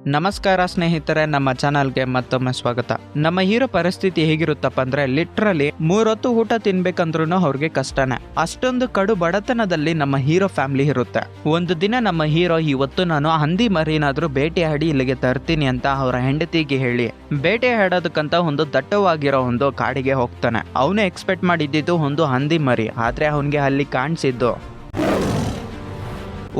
ನಮಸ್ಕಾರ ಸ್ನೇಹಿತರೆ, ನಮ್ಮ ಚಾನಲ್ಗೆ ಮತ್ತೊಮ್ಮೆ ಸ್ವಾಗತ. ನಮ್ಮ ಹೀರೋ ಪರಿಸ್ಥಿತಿ ಹೇಗಿರುತ್ತಪ್ಪ ಅಂದ್ರೆ ಲಿಟ್ರಲಿ 3 ಹೊತ್ತು ಊಟ ತಿನ್ಬೇಕಂದ್ರೂ ಅವ್ರಿಗೆ ಕಷ್ಟನೇ. ಅಷ್ಟೊಂದು ಕಡು ಬಡತನದಲ್ಲಿ ನಮ್ಮ ಹೀರೋ ಫ್ಯಾಮಿಲಿ ಇರುತ್ತೆ. ಒಂದು ದಿನ ನಮ್ಮ ಹೀರೋ ಇವತ್ತು ನಾನು ಹಂದಿ ಮರಿನಾದ್ರೂ ಬೇಟೆಯಾಡಿ ಇಲ್ಲಿಗೆ ತರ್ತೀನಿ ಅಂತ ಅವರ ಹೆಂಡತಿಗೆ ಹೇಳಿ ಬೇಟೆ ಆಡೋದಕ್ಕಂತ ಒಂದು ದಟ್ಟವಾಗಿರೋ ಒಂದು ಕಾಡಿಗೆ ಹೋಗ್ತಾನೆ. ಅವನು ಎಕ್ಸ್ಪೆಕ್ಟ್ ಮಾಡಿದ್ದು ಒಂದು ಹಂದಿ ಮರಿ, ಆದ್ರೆ ಅವನಿಗೆ ಅಲ್ಲಿ ಕಾಣಿಸಿದ್ದು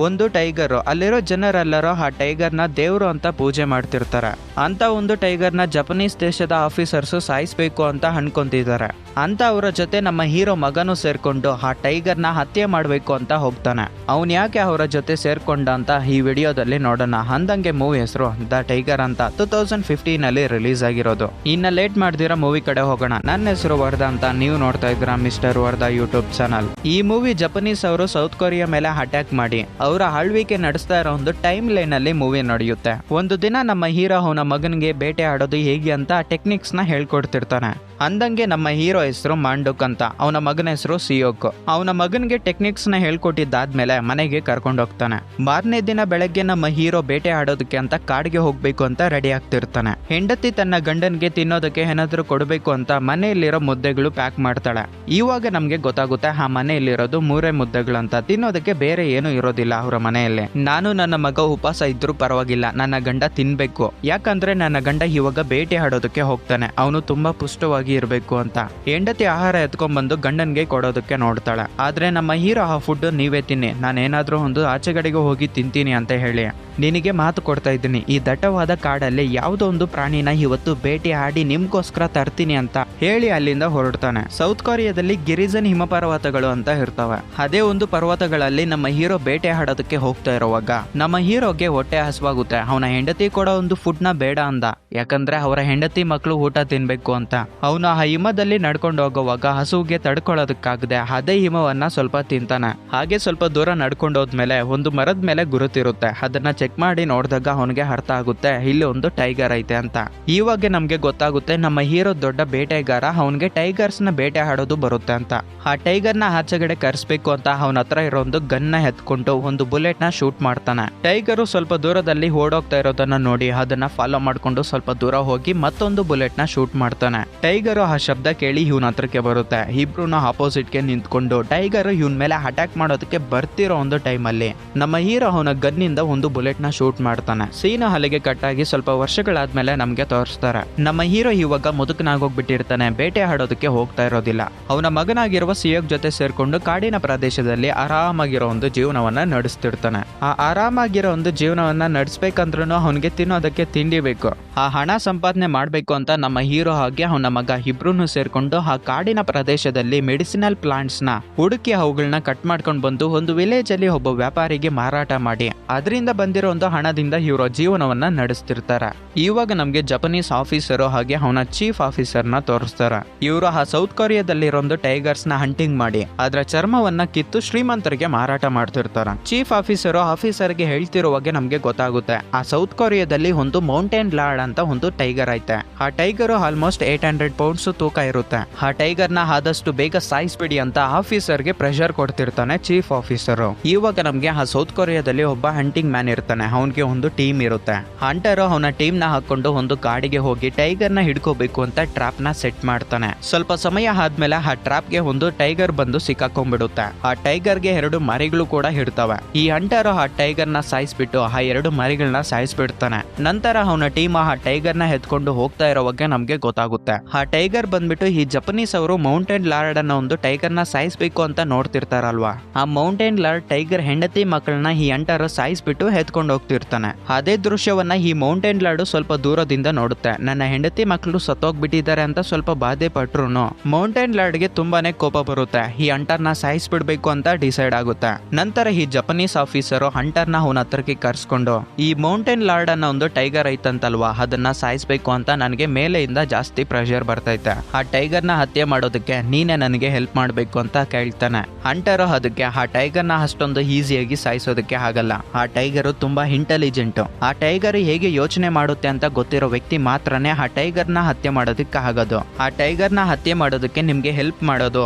ಒಂದು ಟೈಗರ್. ಅಲ್ಲಿರೋ ಜನರೆಲ್ಲರೂ ಆ ಟೈಗರ್ನ ದೇವರು ಅಂತ ಪೂಜೆ ಮಾಡ್ತಿರ್ತಾರೆ. ಅಂತ ಒಂದು ಟೈಗರ್ನ ಜಪನೀಸ್ ದೇಶದ ಆಫೀಸರ್ಸ್ ಸಾಯಿಸ್ಬೇಕು ಅಂತ ಅನ್ಕೊಂತಿದ್ದಾರೆ. ಅಂತ ಅವರ ಜೊತೆ ನಮ್ಮ ಹೀರೋ ಮಗನು ಸೇರ್ಕೊಂಡು ಆ ಟೈಗರ್ನ ಹತ್ಯೆ ಮಾಡಬೇಕು ಅಂತ ಹೋಗ್ತಾನೆ. ಅವನ್ ಯಾಕೆ ಅವರ ಜೊತೆ ಸೇರ್ಕೊಂಡ ಅಂತ ಈ ವಿಡಿಯೋದಲ್ಲಿ ನೋಡೋಣ. ಅಂದಂಗೆ ಮೂವಿ ಹೆಸರು ದ ಟೈಗರ್ ಅಂತ 2015 ರಿಲೀಸ್ ಆಗಿರೋದು. ಇನ್ನ ಲೇಟ್ ಮಾಡ್ದಿರೋ ಮೂವಿ ಕಡೆ ಹೋಗೋಣ. ನನ್ನ ಹೆಸರು ವರ್ಧ ಅಂತ, ನೀವು ನೋಡ್ತಾ ಇದ್ರ ಮಿಸ್ಟರ್ ವರ್ಧ ಯೂಟ್ಯೂಬ್ ಚಾನಲ್. ಈ ಮೂವಿ ಜಪನೀಸ್ ಅವರು ಸೌತ್ ಕೊರಿಯಾ ಮೇಲೆ ಅಟ್ಯಾಕ್ ಮಾಡಿ ಅವರ ಆಳ್ವಿಕೆ ನಡೆಸ್ತಾ ಇರೋ ಒಂದು ಟೈಮ್ ಲೈನ್ ಅಲ್ಲಿ ಮೂವಿ ನಡೆಯುತ್ತೆ. ಒಂದು ದಿನ ನಮ್ಮ ಹೀರೋ ಅವನ ಮಗನಿಗೆ ಬೇಟೆ ಆಡೋದು ಹೇಗೆ ಅಂತ ಟೆಕ್ನಿಕ್ಸ್ ನ ಹೇಳ್ಕೊಡ್ತಿರ್ತಾನೆ. ಅಂದಂಗೆ ನಮ್ಮ ಹೀರೋ ಹೆಸರು ಮಾಂಡುಕ್ ಅಂತ, ಅವನ ಮಗನ ಹೆಸರು ಸಿಯೋಕ್. ಅವನ ಮಗನಿಗೆ ಟೆಕ್ನಿಕ್ಸ್ ನ ಹೇಳ್ಕೊಟ್ಟಿದ್ದಾದ್ಮೇಲೆ ಮನೆಗೆ ಕರ್ಕೊಂಡು ಹೋಗ್ತಾನೆ. ಮಾರನೇ ದಿನ ಬೆಳಗ್ಗೆ ನಮ್ಮ ಹೀರೋ ಬೇಟೆ ಆಡೋದಕ್ಕೆ ಅಂತ ಕಾಡಿಗೆ ಹೋಗ್ಬೇಕು ಅಂತ ರೆಡಿ ಆಗ್ತಿರ್ತಾನೆ. ಹೆಂಡತಿ ತನ್ನ ಗಂಡನ್ಗೆ ತಿನ್ನೋದಕ್ಕೆ ಏನಾದ್ರೂ ಕೊಡ್ಬೇಕು ಅಂತ ಮನೆಯಲ್ಲಿರೋ ಮುದ್ದೆಗಳು ಪ್ಯಾಕ್ ಮಾಡ್ತಾಳೆ. ಇವಾಗ ನಮ್ಗೆ ಗೊತ್ತಾಗುತ್ತೆ ಆ ಮನೆಯಲ್ಲಿರೋದು 3 ಮುದ್ದೆಗಳಂತ, ತಿನ್ನೋದಕ್ಕೆ ಬೇರೆ ಏನು ಇರೋದಿಲ್ಲ ಅವರ ಮನೆಯಲ್ಲಿ. ನಾನು ನನ್ನ ಮಗ ಉಪವಾಸ ಇದ್ರೂ ಪರವಾಗಿಲ್ಲ, ನನ್ನ ಗಂಡ ತಿನ್ಬೇಕು, ಯಾಕಂದ್ರೆ ನನ್ನ ಗಂಡ ಇವಾಗ ಬೇಟೆ ಆಡೋದಕ್ಕೆ ಹೋಗ್ತಾನೆ, ಅವನು ತುಂಬಾ ಪುಷ್ಟವಾಗಿ ಇರಬೇಕು ಅಂತ. ಹೆಂಡತಿ ಆಹಾರ ಎತ್ಕೊಂಡ್ಬಂದು ಗಂಡನ್ಗೆ ಕೊಡೋದಕ್ಕೆ ನೋಡ್ತಾಳೆ. ಆದ್ರೆ ನಮ್ಮ ಹೀರೋ ಆ ಫುಡ್ ನೀವೇ ತಿನ್ನಿ, ನಾನೇನಾದ್ರೂ ಒಂದು ಆಚೆಗಡೆಗೆ ಹೋಗಿ ತಿಂತೀನಿ ಅಂತ ಹೇಳಿ ನಿನಗೆ ಮಾತು ಕೊಡ್ತಾ ಇದ್ದೀನಿ, ಈ ದಟ್ಟವಾದ ಕಾಡಲ್ಲಿ ಯಾವುದೋ ಒಂದು ಪ್ರಾಣಿನ ಇವತ್ತು ಬೇಟೆ ಆಡಿ ನಿಮ್ಗೋಸ್ಕರ ತರ್ತೀನಿ ಅಂತ ಹೇಳಿ ಅಲ್ಲಿಂದ ಹೊರಡ್ತಾನೆ. ಸೌತ್ ಕೊರಿಯಾದಲ್ಲಿ ಗಿರಿಜನ್ ಹಿಮಪರ್ವತಗಳು ಅಂತ ಇರ್ತವೆ. ಅದೇ ಒಂದು ಪರ್ವತಗಳಲ್ಲಿ ನಮ್ಮ ಹೀರೋ ಬೇಟೆ ಆಡೋದಕ್ಕೆ ಹೋಗ್ತಾ ಇರುವಾಗ ನಮ್ಮ ಹೀರೋಗೆ ಹೊಟ್ಟೆ ಹಸುವಾಗುತ್ತೆ. ಅವನ ಹೆಂಡತಿ ಕೊಡೋ ಒಂದು ಫುಡ್ ನ ಬೇಡ ಅಂದ, ಯಾಕಂದ್ರೆ ಅವರ ಹೆಂಡತಿ ಮಕ್ಕಳು ಊಟ ತಿನ್ಬೇಕು ಅಂತ. ಅವನು ಆ ಹಿಮದಲ್ಲಿ ನಡ್ಕೊಂಡು ಹೋಗುವಾಗ ಹಸುವಿಗೆ ತಡ್ಕೊಳ್ಳೋದಕ್ಕಾಗದೆ ಅದೇ ಹಿಮವನ್ನ ಸ್ವಲ್ಪ ತಿಂತಾನೆ. ಹಾಗೆ ಸ್ವಲ್ಪ ದೂರ ನಡ್ಕೊಂಡು ಹೋದ್ಮೇಲೆ ಒಂದು ಮರದ ಮೇಲೆ ಗುರುತಿರುತ್ತೆ. ಅದನ್ನ ಚೆಕ್ ಮಾಡಿ ನೋಡಿದಾಗ ಅವನಿಗೆ ಅರ್ಥ ಆಗುತ್ತೆ ಇಲ್ಲಿ ಒಂದು ಟೈಗರ್ ಐತೆ ಅಂತ. ಇವಾಗ ನಮ್ಗೆ ಗೊತ್ತಾಗುತ್ತೆ ನಮ್ಮ ಹೀರೋ ದೊಡ್ಡ ಬೇಟೆಗಾರ, ಅವನ್ಗೆ ಟೈಗರ್ಸ್ ನ ಬೇಟೆ ಆಡೋದು ಬರುತ್ತೆ ಅಂತ. ಆ ಟೈಗರ್ ನ ಆಚೆಗಡೆ ಕರ್ಸ್ಬೇಕು ಅಂತ ಅವನ ಹತ್ರ ಇರೋ ಒಂದು ಗನ್ ನ ಎತ್ಕೊಂಡು ಒಂದು ಬುಲೆಟ್ ನ ಶೂಟ್ ಮಾಡ್ತಾನೆ. ಟೈಗರು ಸ್ವಲ್ಪ ದೂರದಲ್ಲಿ ಓಡೋಗ್ತಾ ಇರೋದನ್ನ ನೋಡಿ ಅದನ್ನ ಫಾಲೋ ಮಾಡ್ಕೊಂಡು ಸ್ವಲ್ಪ ದೂರ ಹೋಗಿ ಮತ್ತೊಂದು ಬುಲೆಟ್ ನ ಶೂಟ್ ಮಾಡ್ತಾನೆ. ಟೈಗರ್ ಆ ಶಬ್ದ ಕೇಳಿ ಇವನ ಹತ್ರಕ್ಕೆ ಬರುತ್ತೆ. ಇಬ್ರುನ ಆಪೋಸಿಟ್ ಗೆ ನಿಂತ್ಕೊಂಡು ಟೈಗರ್ ಇವನ್ ಮೇಲೆ ಅಟ್ಯಾಕ್ ಮಾಡೋದಕ್ಕೆ ಬರ್ತಿರೋ ಒಂದು ಟೈಮ್ ಅಲ್ಲಿ ನಮ್ಮ ಹೀರೋ ಅವನ ಗನ್ ಇಂದ ಒಂದು ಬುಲೆಟ್ ನ ಶೂಟ್ ಮಾಡ್ತಾನೆ. ಸೀನ ಹಲಿಗೆ ಕಟ್ಟಾಗಿ ಸ್ವಲ್ಪ ವರ್ಷಗಳಾದ್ಮೇಲೆ ನಮ್ಗೆ ತೋರಿಸ್ತಾರೆ. ನಮ್ಮ ಹೀರೋ ಇವಾಗ ಮುದುಕನಾಗೋಗ್ಬಿಟ್ಟಿರ್ತಾನೆ, ಬೇಟೆ ಆಡೋದಕ್ಕೆ ಹೋಗ್ತಾ ಇರೋದಿಲ್ಲ. ಅವನ ಮಗನಾಗಿರುವ ಸಿಯೋಕ್ ಜೊತೆ ಸೇರ್ಕೊಂಡು ಕಾಡಿನ ಪ್ರದೇಶದಲ್ಲಿ ಆರಾಮಾಗಿರೋ ಒಂದು ಜೀವನವನ್ನ ನಡೆಸ್ತಿರ್ತಾನೆ. ಆ ಆರಾಮಾಗಿರೋ ಒಂದು ಜೀವನವನ್ನ ನಡೆಸ್ಬೇಕಂದ್ರೂ ಅವನಿಗೆ ತಿನ್ನೋದಕ್ಕೆ ತಿಂಡಿ ಬೇಕು. ಆ ಹಣ ಸಂಪಾದನೆ ಮಾಡ್ಬೇಕು ಅಂತ ನಮ್ಮ ಹೀರೋ ಹಾಗೆ ಅವನ ಮಗ ಇಬ್ರು ಸೇರ್ಕೊಂಡು ಆ ಕಾಡಿನ ಪ್ರದೇಶದಲ್ಲಿ ಮೆಡಿಸಿನಲ್ ಪ್ಲಾಂಟ್ಸ್ ನ ಹುಡುಕಿ ಅವುಗಳನ್ನ ಕಟ್ ಮಾಡ್ಕೊಂಡು ಬಂದು ಒಂದು ವಿಲೇಜ್ ಅಲ್ಲಿ ಒಬ್ಬ ವ್ಯಾಪಾರಿಗೆ ಮಾರಾಟ ಮಾಡಿ ಅದರಿಂದ ಬಂದಿರೋ ಒಂದು ಹಣದಿಂದ ಇವರು ಜೀವನವನ್ನ ನಡೆಸ್ತಿರ್ತಾರೆ. ಇವಾಗ ನಮ್ಗೆ ಜಪನೀಸ್ ಆಫೀಸರ್ ಹಾಗೆ ಅವನ ಚೀಫ್ ಆಫೀಸರ್ ನ ತೋರಿಸ್ತಾರೆ. ಇವರು ಆ ಸೌತ್ ಕೊರಿಯಾದಲ್ಲಿರೋ ಒಂದು ಟೈಗರ್ಸ್ ನ ಹಂಟಿಂಗ್ ಮಾಡಿ ಅದರ ಚರ್ಮವನ್ನ ಕಿತ್ತು ಶ್ರೀಮಂತರಿಗೆ ಮಾರಾಟ ಮಾಡ್ತಿರ್ತಾರೆ. ಚೀಫ್ ಆಫೀಸರ್ಗೆ ಹೇಳ್ತಿರುವಾಗ ನಮ್ಗೆ ಗೊತ್ತಾಗುತ್ತೆ ಆ ಸೌತ್ ಕೊರಿಯಾದಲ್ಲಿ ಒಂದು ಮೌಂಟೇನ್ ಲಾರ್ಡ್ ಅಂತ ಒಂದು ಟೈಗರ್ ಐತೆ. ಆ ಟೈಗರ್ ಆಲ್ಮೋಸ್ಟ್ 800 ಪೌಂಡ್ಸ್ ತೂಕ ಇರುತ್ತೆ. ಆ ಟೈಗರ್ ನ ಆದಷ್ಟು ಬೇಗ ಸಾಯಿಸ್ಬಿಡಿ ಅಂತ ಆಫೀಸರ್ಗೆ ಪ್ರೆಷರ್ ಕೊಡ್ತಿರ್ತಾನೆ ಚೀಫ್ ಆಫೀಸರ್. ಇವಾಗ ನಮ್ಗೆ ಆ ಸೌತ್ ಕೊರಿಯಾದಲ್ಲಿ ಒಬ್ಬ ಹಂಟಿಂಗ್ ಮ್ಯಾನ್ ಇರ್ತಾನೆ. ಅವನಿಗೆ ಒಂದು ಟೀಮ್ ಇರುತ್ತೆ. ಹಂಟರ್ ಅವನ ಟೀಮ್ ನ ಹಾಕೊಂಡು ಒಂದು ಕಾಡಿಗೆ ಹೋಗಿ ಟೈಗರ್ ನ ಹಿಡ್ಕೋಬೇಕು ಅಂತ ಟ್ರಾಪ್ ನ ಸೆಟ್ ಮಾಡ್ತಾನೆ. ಸ್ವಲ್ಪ ಸಮಯ ಆದ್ಮೇಲೆ ಆ ಟ್ರಾಪ್ ಗೆ ಒಂದು ಟೈಗರ್ ಬಂದು ಸಿಕ್ಕಾಕೊಂಡ್ಬಿಡುತ್ತೆ. ಆ ಟೈಗರ್ ಗೆ 2 ಮರಿಗಳು ಕೂಡ ಹಿಡ್ತವೆ. ಈ ಹಂಟರ್ ಆ ಟೈಗರ್ ನ ಸಾಯಿಸ್ಬಿಟ್ಟು ಆ 2 ಮರಿಗಳನ್ನ ಸಾಯಿಸ್ಬಿಡ್ತಾನೆ. ನಂತರ ಅವನ ಟೀಮ್ ಆ ಟೈಗರ್ ನ ಎತ್ಕೊಂಡು ಹೋಗ್ತಾ ಇರೋವಾಗ ನಮ್ಗೆ ಗೊತ್ತಾಗುತ್ತೆ ಆ ಟೈಗರ್ ಬಂದ್ಬಿಟ್ಟು ಈ ಜಪನೀಸ್ ಅವರು ಮೌಂಟೇನ್ ಲಾರ್ಡ್ ಅನ್ನೋ ಒಂದು ಟೈಗರ್ ನ ಸಾಯಿಸ್ಬೇಕು ಅಂತ ನೋಡ್ತಿರ್ತಾರಲ್ವಾ. ಆ ಮೌಂಟೇನ್ ಲಾರ್ಡ್ ಟೈಗರ್ ಹೆಂಡತಿ ಮಕ್ಕಳನ್ನ ಈ ಹಂಟರ್ ಸಾಯಿಸ್ಬಿಟ್ಟು ಎತ್ಕೊಂಡು ಹೋಗ್ತಿರ್ತಾನೆ. ಅದೇ ದೃಶ್ಯವನ್ನ ಈ ಮೌಂಟೇನ್ ಲಾರ್ಡ್ ಸ್ವಲ್ಪ ದೂರದಿಂದ ನೋಡುತ್ತೆ. ನನ್ನ ಹೆಂಡತಿ ಮಕ್ಕಳು ಸತ್ತೋಗ್ಬಿಟ್ಟಿದ್ದಾರೆ ಅಂತ ಸ್ವಲ್ಪ ಬಾಧೆ ಪಟ್ರು ಮೌಂಟೇನ್ ಲಾರ್ಡ್ ಗೆ ತುಂಬಾನೇ ಕೋಪ ಬರುತ್ತೆ. ಈ ಹಂಟರ್ ನ ಸಾಯಿಸ್ಬಿಡ್ಬೇಕು ಅಂತ ಡಿಸೈಡ್ ಆಗುತ್ತೆ. ನಂತರ ಈ ಜಪನೀಸ್ ಆಫೀಸರ್ ಹಂಟರ್ ನ ಅವನ ಹತ್ರಕ್ಕೆ ಕರ್ಸ್ಕೊಂಡು ಈ ಮೌಂಟೇನ್ ಲಾರ್ಡ್ ಅನ್ನೋ ಒಂದು ಟೈಗರ್ ಐತಂತಲ್ವಾ, ಅದನ್ನ ಸಾಯಿಸ್ಬೇಕು ಅಂತ ನನಗೆ ಮೇಲೆಯಿಂದ ಜಾಸ್ತಿ ಪ್ರೆಷರ್ ಬರ್ತೈತೆ. ಆ ಟೈಗರ್ನ ಹತ್ಯೆ ಮಾಡೋದಕ್ಕೆ ನೀನೇ ನನಗೆ ಹೆಲ್ಪ್ ಮಾಡ್ಬೇಕು ಅಂತ ಕೇಳ್ತಾನೆ. ಹಂಟರು ಅದಕ್ಕೆ ಆ ಟೈಗರ್ನ ಅಷ್ಟೊಂದು ಈಸಿಯಾಗಿ ಸಾಯಿಸೋದಕ್ಕೆ ಆಗಲ್ಲ. ಆ ಟೈಗರು ತುಂಬಾ ಇಂಟೆಲಿಜೆಂಟ್. ಆ ಟೈಗರ್ ಹೇಗೆ ಯೋಚನೆ ಮಾಡುತ್ತೆ ಅಂತ ಗೊತ್ತಿರೋ ವ್ಯಕ್ತಿ ಮಾತ್ರನೇ ಆ ಟೈಗರ್ನ ಹತ್ಯೆ ಮಾಡೋದಕ್ಕೆ ಆಗೋದು. ಆ ಟೈಗರ್ನ ಹತ್ಯೆ ಮಾಡೋದಕ್ಕೆ ನಿಮ್ಗೆ ಹೆಲ್ಪ್ ಮಾಡೋದು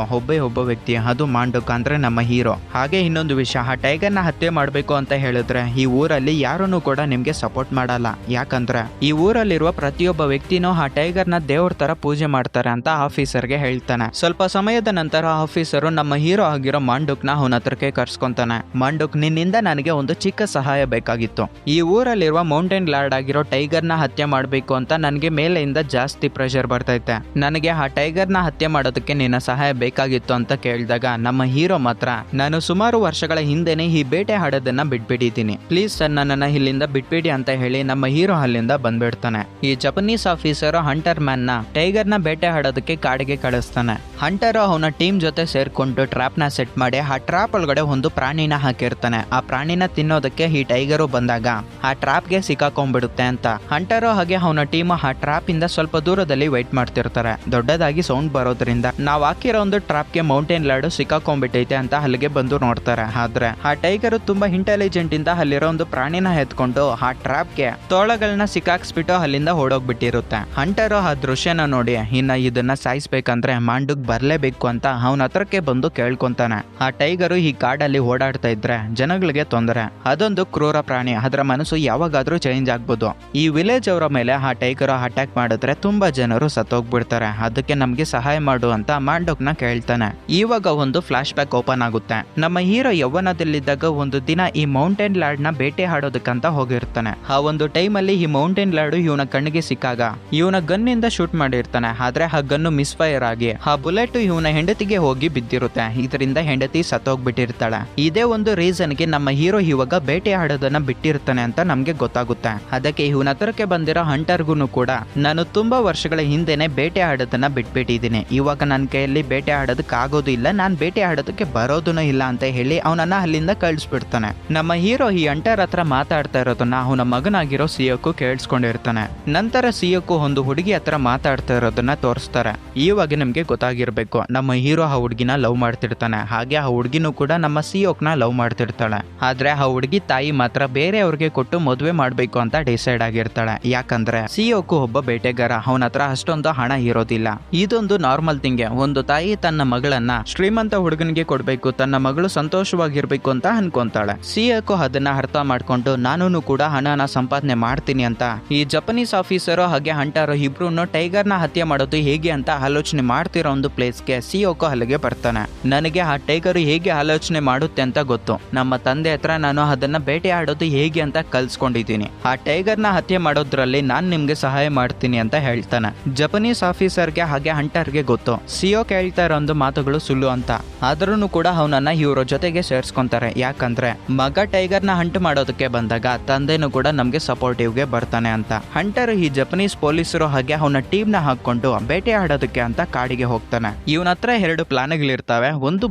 ಒಬ್ಬ ವ್ಯಕ್ತಿ, ಅದು ಮಾಂಡುಕ್ ಅಂದ್ರೆ ನಮ್ಮ ಹೀರೋ. ಹಾಗೆ ಇನ್ನೊಂದು ವಿಷಯ, ಆ ಟೈಗರ್ನ ಹತ್ಯೆ ಮಾಡ್ಬೇಕು ಅಂತ ಹೇಳಿದ್ರೆ ಈ ಊರಲ್ಲಿ ಯಾರನ್ನು ಕೂಡ ನಿಮ್ಗೆ ಸಪೋರ್ಟ್ ಮಾಡಲ್ಲ. ಯಾಕಂದ್ರೆ ಈ ಊರಲ್ಲಿರುವ ಪ್ರತಿಯೊಬ್ಬ ವ್ಯಕ್ತಿನೂ ಆ ಟೈಗರ್ನ ದೇವ್ರ ತರ ಪೂಜೆ ಮಾಡ್ತಾರೆ ಅಂತ ಆಫೀಸರ್ಗೆ ಹೇಳ್ತಾನೆ. ಸ್ವಲ್ಪ ಸಮಯದ ನಂತರ ಆಫೀಸರು ನಮ್ಮ ಹೀರೋ ಆಗಿರೋ ಮಾಂಡುಕ್ನ ಅವನ ಹತ್ರಕ್ಕೆ ಕರ್ಸ್ಕೊಂತಾನೆ. ಮಾಂಡುಕ್, ನಿನ್ನಿಂದ ನನಗೆ ಒಂದು ಚಿಕ್ಕ ಸಹಾಯ ಬೇಕಾಗಿತ್ತು. ಈ ಊರಲ್ಲಿರುವ ಮೌಂಟೇನ್ ಲಾರ್ಡ್ ಆಗಿರೋ ಟೈಗರ್ನ ಹತ್ಯೆ ಮಾಡಬೇಕು ಅಂತ ನನಗೆ ಮೇಲೆಯಿಂದ ಜಾಸ್ತಿ ಪ್ರೆಷರ್ ಬರ್ತೈತೆ. ನನಗೆ ಆ ಟೈಗರ್ನ ಹತ್ಯೆ ಮಾಡೋದಕ್ಕೆ ನಿನ್ನ ಸಹಾಯ ಬೇಕಾಗಿತ್ತು ಅಂತ ಕೇಳಿದಾಗ ನಮ್ಮ ಹೀರೋ ಮಾತ್ರ, ನಾನು ಸುಮಾರು ವರ್ಷಗಳ ಹಿಂದೆನೆ ಈ ಬೇಟೆ ಆಡೋದನ್ನ ಬಿಟ್ಬಿಟ್ಟಿದ್ದೀನಿ, ಪ್ಲೀಸ್ ಸರ್ ನನ್ನನ್ನ ಇಲ್ಲಿಂದ ಬಿಟ್ಬಿಡಿ ಅಂತ ಹೇಳಿ ನಮ್ಮ ಹೀರೋ ಅಲ್ಲಿಂದ ಬಂದ್ಬಿಡ್ತಾನೆ. ಈ ಜಪನೀಸ್ ಆಫೀಸರ್ ಹಂಟರ್ ಮ್ಯಾನ್ ನ ಟೈಗರ್ನ ಬೇಟೆ ಆಡೋದಕ್ಕೆ ಕಾಡಿಗೆ ಕಳಿಸ್ತಾನೆ. ಹಂಟರ್ ಅವನ ಟೀಮ್ ಜೊತೆ ಸೇರ್ಕೊಂಡು ಟ್ರಾಪ್ ನ ಸೆಟ್ ಮಾಡಿ ಆ ಟ್ರಾಪ್ ಒಳಗಡೆ ಒಂದು ಪ್ರಾಣಿನ ಹಾಕಿರ್ತಾನೆ. ಆ ಪ್ರಾಣಿನ ತಿನ್ನೋದಕ್ಕೆ ಈ ಟೈಗರು ಬಂದಾಗ ಆ ಟ್ರಾಪ್ಗೆ ಸಿಕ್ಕಾಕೊಂಡ್ಬಿಡುತ್ತೆ ಅಂತ ಹಂಟರು ಹಾಗೆ ಅವನ ಟೀಮ್ ಆ ಟ್ರಾಪ್ ಇಂದ ಸ್ವಲ್ಪ ದೂರದಲ್ಲಿ ವೇಟ್ ಮಾಡ್ತಿರ್ತಾರೆ. ದೊಡ್ಡದಾಗಿ ಸೌಂಡ್ ಬರೋದ್ರಿಂದ ನಾವ್ ಹಾಕಿರೋ ಒಂದು ಟ್ರಾಪ್ಗೆ ಮೌಂಟೇನ್ ಲಾರ್ಡ್ ಸಿಕ್ಕಾಕೊಂಡ್ಬಿಟ್ಟೈತೆ ಅಂತ ಅಲ್ಲಿಗೆ ಬಂದು ನೋಡ್ತಾರೆ. ಆದ್ರೆ ಆ ಟೈಗರ್ ತುಂಬಾ ಇಂಟೆಲಿಜೆಂಟ್ ಇಂದ ಅಲ್ಲಿರೋ ಒಂದು ಪ್ರಾಣಿನ ಎತ್ಕೊಂಡು ಆ ಟ್ರಾಪ್ಗೆ ತೋಳಗಳನ್ನ ಸಿಕ್ಕಾಕ್ಸ್ಬಿಟ್ಟು ಅಲ್ಲಿಂದ ಓಡೋಗ್ಬಿಟ್ಟಿರುತ್ತೆ. ಹಂಟರು ಆ ದೃಶ್ಯನ ನೋಡಿ ಇನ್ನ ಇದನ್ನ ಸಾಯಿಸ್ಬೇಕಂದ್ರೆ ಮಾಂಡುಕ್ ಬರ್ಲೇಬೇಕು ಅಂತ ಅವನ ಹತ್ರಕ್ಕೆ ಬಂದು ಕೇಳ್ಕೊಂತಾನೆ. ಆ ಟೈಗರು ಈ ಕಾಡಲ್ಲಿ ಓಡಾಡ್ತಾ ಇದ್ರೆ ಜನಗಳಿಗೆ ತೊಂದರೆ, ಅದೊಂದು ಕ್ರೂರ ಪ್ರಾಣಿ, ಅದರ ಮನಸ್ಸು ಯಾವಾಗಾದ್ರೂ ಚೇಂಜ್ ಆಗ್ಬೋದು. ಈ ವಿಲೇಜ್ ಅವರ ಮೇಲೆ ಆ ಟೈಗರ್ ಅಟ್ಯಾಕ್ ಮಾಡಿದ್ರೆ ತುಂಬಾ ಜನರು ಸತ್ತೋಗ್ಬಿಡ್ತಾರೆ, ಅದಕ್ಕೆ ನಮ್ಗೆ ಸಹಾಯ ಮಾಡು ಅಂತ ಮಾಂಡುಕ್ನ ಕೇಳ್ತಾನೆ. ಇವಾಗ ಒಂದು ಫ್ಲಾಶ್ ಬ್ಯಾಕ್ ಓಪನ್ ಆಗುತ್ತೆ. ನಮ್ಮ ಹೀರೋ ಯೌವನದಲ್ಲಿದ್ದಾಗ ಒಂದು ದಿನ ಈ ಮೌಂಟೇನ್ ಲಾರ್ಡ್ ನ ಬೇಟೆ ಆಡೋದಕ್ಕಂತ ಹೋಗಿರ್ತಾನೆ. ಆ ಒಂದು ಟೈಮ್ ಅಲ್ಲಿ ಈ ಮೌಂಟೇನ್ ಲಾರ್ಡ್ ಇವನ ಕಣ್ಣಿಗೆ ಸಿಕ್ಕಾಗ ಇವನ ಗನ್ ಇಂದ ಶೂಟ್ ಮಾಡಿರ್ತಾನೆ. ಆದ್ರೆ ಆ ಗನ್ನು ಮಿಸ್ಫೈರ್ ಆಗಿ ಆ ಬುಲೆಟ್ ಇವನ ಹೆಂಡತಿಗೆ ಹೋಗಿ ಬಿದ್ದಿರುತ್ತೆ. ಇದರಿಂದ ಹೆಂಡತಿ ಸತ್ತೋಗ್ಬಿಟ್ಟಿರ್ತಾಳೆ. ಇದೇ ಒಂದು ರೀಸನ್ ಗೆ ನಮ್ಮ ಹೀರೋ ಇವಾಗ ಬೇಟೆ ಆಡೋದನ್ನ ಬಿಟ್ಟಿರ್ತಾನೆ ಅಂತ ನಮ್ಗೆ ಗೊತ್ತಾಗುತ್ತೆ. ಅದಕ್ಕೆ ಇವನ ಹತ್ರಕ್ಕೆ ಬಂದಿರೋ ಹಂಟರ್ಗುನು ಕೂಡ ನಾನು ತುಂಬಾ ವರ್ಷಗಳ ಹಿಂದೆನೆ ಬೇಟೆ ಆಡೋದನ್ನ ಬಿಟ್ಬಿಟ್ಟಿದ್ದೀನಿ, ಇವಾಗ ನನ್ನ ಕೈಯಲ್ಲಿ ಬೇಟೆ ಆಡೋದಕ್ಕೆ ಆಗೋದು ಇಲ್ಲ, ನಾನ್ ಬೇಟೆ ಆಡೋದಕ್ಕೆ ಬರೋದೂ ಇಲ್ಲ ಅಂತ ಹೇಳಿ ಅವನನ್ನ ಅಲ್ಲಿಂದ ಕಳಿಸ್ಬಿಡ್ತಾನೆ. ನಮ್ಮ ಹೀರೋ ಈ ಹಂಟರ್ ಹತ್ರ ಮಾತಾಡ್ತಾ ಇರೋದನ್ನ ಅವನ ಮಗನಾಗಿರೋ ಸಿಯೋಕು ಕೇಳಿಸ್ಕೊಂಡಿರ್ತಾನೆ. ನಂತರ ಸಿಯೋಕು ಒಂದು ಹುಡುಗಿ ಹತ್ರ ಮಾತಾಡ್ತಾ ಇರೋದನ್ನ ತೋರಿಸ್ತಾರೆ. ಇವಾಗ ನಿಮ್ಗೆ ಗೊತ್ತಾಗಿರ್ಬೇಕು, ನಮ್ಮ ಹೀರೋ ಆ ಹುಡುಗಿನ ಲವ್ ಮಾಡ್ತಿರ್ತಾನೆ. ಹಾಗೆ ಆ ಹುಡುಗಿನೂ ಕೂಡ ನಮ್ಮ ಸಿಯೋಕ್ನ ಲವ್ ಮಾಡ್ತಿರ್ತಾಳೆ. ಆದ್ರೆ ಆ ಹುಡುಗಿ ತಾಯಿ ಮಾತ್ರ ಬೇರೆಯವ್ರಿಗೆ ಕೊಟ್ಟು ಮದುವೆ ಮಾಡ್ಬೇಕು ಅಂತ ಡಿಸೈಡ್ ಆಗಿರ್ತಾಳೆ. ಯಾಕಂದ್ರೆ ಸಿಯೋಕು ಒಬ್ಬ ಬೇಟೆಗಾರ, ಅವನ ಹತ್ರ ಅಷ್ಟೊಂದು ಹಣ ಇರೋದಿಲ್ಲ. ಇದೊಂದು ನಾರ್ಮಲ್ ಥಿಂಗ್. ಒಂದು ತಾಯಿ ತನ್ನ ಮಗಳನ್ನ ಶ್ರೀಮಂತ ಹುಡುಗನಿಗೆ ಕೊಡ್ಬೇಕು, ತನ್ನ ಮಗಳು ಸಂತೋಷವಾಗಿರ್ಬೇಕು ಅಂತ ಅನ್ಕೊಂತಾಳೆ. ಸಿಯೋಕು ಅದನ್ನ ಅರ್ಥ ಮಾಡ್ಕೊಂಡು ನಾನು ಕೂಡ ಹಣನ ಸಂಪಾದನೆ ಮಾಡ್ತೀನಿ ಅಂತ ಈ ಜಪನೀಸ್ ಆಫೀಸರು ಹಾಗೆ ಹಂಟರು ಇಬ್ರು ಟೈಗರ್ನ ಹತ್ಯೆ ಮಾಡೋದು ಹೇಗೆ ಅಂತ ಆಲೋಚನೆ ಮಾಡ್ತಿರೋ ಒಂದು ಪ್ಲೇಸ್ಗೆ ಸಿಯೋಕು ಅಲ್ಲಿಗೆ ಬರ್ತಾನೆ. ನನಗೆ ಆ ಟೈಗರ್ ಹೇಗೆ ಆಲೋಚನೆ ಮಾಡುತ್ತೆ ಅಂತ ಗೊತ್ತು, ನಮ್ಮ ತಂದೆ ಹತ್ರ ನಾನು ಅದನ್ನ ಬೇಟೆ ಆಡೋದು ಹೇಗೆ ಅಂತ ಕಲ್ಸ್ಕೊಂಡಿದ್ದೀನಿ, ಆ ಟೈಗರ್ನ ಹತ್ಯೆ ಮಾಡೋದ್ರಲ್ಲಿ ನಾನ್ ನಿಮ್ಗೆ ಸಹಾಯ ಮಾಡ್ತೀನಿ ಅಂತ ಹೇಳ್ತಾನೆ. ಜಪನೀಸ್ ಆಫೀಸರ್ಗೆ ಹಾಗೆ ಹಂಟರ್ಗೆ ಗೊತ್ತು ಸಿಯೋಕ್ ಹೇಳ್ತಾ ಇರೋ ಒಂದು ಮಾತುಗಳು ಸುಳ್ಳು ಅಂತ. ಆದ್ರೂ ಕೂಡ ಅವನನ್ನ ಇವ್ರ ಜೊತೆಗೆ ಸೇರ್ಸ್ಕೊಂತಾರೆ. ಯಾಕಂದ್ರೆ ಮಗ ಟೈಗರ್ನ ಹಂಟ್ ಮಾಡೋದಕ್ಕೆ ಬಂದಾಗ ತಂದೆನೂ ಕೂಡ ನಮ್ಗೆ ಸಪೋರ್ಟಿವ್ಗೆ ಬರ್ತಾನೆ ಅಂತ. ಹಂಟರ್ ಈ ಜಪನೀಸ್ ಪೊಲೀಸರು ಹಾಗೆ ಅವನ ಟೀಮ್ ನ ಹಾಕೊಂಡು ಬೇಟೆ ಆಡೋದಕ್ಕೆ ಅಂತ ಕಾಡಿಗೆ ಹೋಗ್ತಾನೆ. ಇವನ ಹತ್ರ 2 ಪ್ಲಾನ್ಗಳಿರ್ತವೆ. ಒಂದು